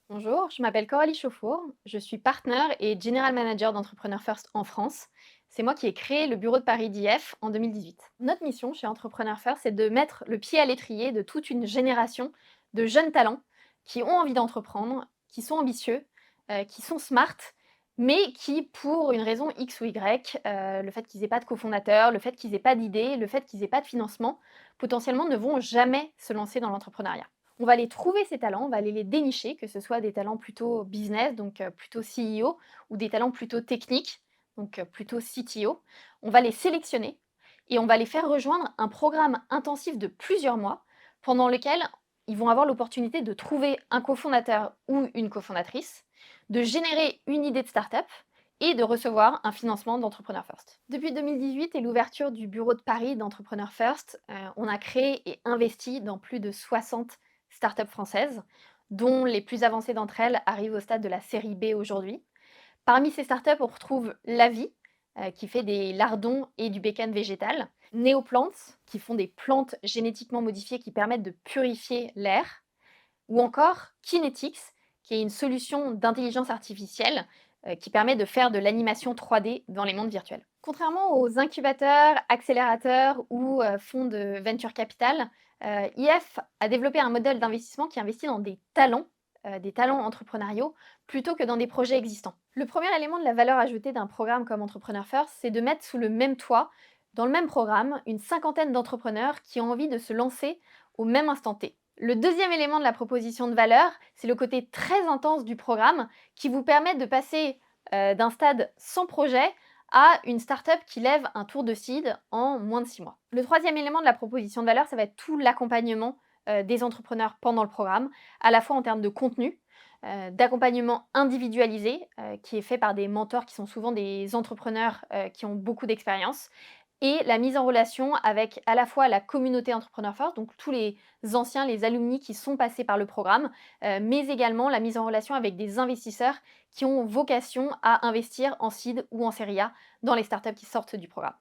Bonjour, je m'appelle Coralie Chauffour, je suis partenaire et general manager d'Entrepreneur First en France. C'est moi qui ai créé le bureau de Paris d'IF en 2018. Notre mission chez Entrepreneur First, c'est de mettre le pied à l'étrier de toute une génération de jeunes talents qui ont envie d'entreprendre, qui sont ambitieux, qui sont smart, mais qui, pour une raison X ou Y, le fait qu'ils n'aient pas de cofondateur, le fait qu'ils n'aient pas d'idée, le fait qu'ils n'aient pas de financement, potentiellement ne vont jamais se lancer dans l'entrepreneuriat. On va aller trouver ces talents, on va aller les dénicher, que ce soit des talents plutôt business, donc plutôt CEO, ou des talents plutôt techniques, donc plutôt CTO. On va les sélectionner et on va les faire rejoindre un programme intensif de plusieurs mois pendant lequel ils vont avoir l'opportunité de trouver un cofondateur ou une cofondatrice, de générer une idée de start-up et de recevoir un financement d'Entrepreneur First. Depuis 2018 et l'ouverture du bureau de Paris d'Entrepreneur First, on a créé et investi dans plus de 60 startups françaises, dont les plus avancées d'entre elles arrivent au stade de la série B aujourd'hui. Parmi ces startups, on retrouve Lavi, qui fait des lardons et du bacon végétal, Neoplants, qui font des plantes génétiquement modifiées qui permettent de purifier l'air, ou encore Kinetics, qui est une solution d'intelligence artificielle qui permet de faire de l'animation 3D dans les mondes virtuels. Contrairement aux incubateurs, accélérateurs ou fonds de venture capital, IF a développé un modèle d'investissement qui investit dans des talents entrepreneuriaux, plutôt que dans des projets existants. Le premier élément de la valeur ajoutée d'un programme comme Entrepreneur First, c'est de mettre sous le même toit, dans le même programme, une cinquantaine d'entrepreneurs qui ont envie de se lancer au même instant T. Le deuxième élément de la proposition de valeur, c'est le côté très intense du programme qui vous permet de passer d'un stade sans projet à une startup qui lève un tour de seed en moins de 6 mois. Le troisième élément de la proposition de valeur, ça va être tout l'accompagnement des entrepreneurs pendant le programme, à la fois en termes de contenu, d'accompagnement individualisé qui est fait par des mentors qui sont souvent des entrepreneurs qui ont beaucoup d'expérience, et la mise en relation avec à la fois la communauté Entrepreneur First, donc tous les anciens, les alumni qui sont passés par le programme, mais également la mise en relation avec des investisseurs qui ont vocation à investir en seed ou en série A dans les startups qui sortent du programme.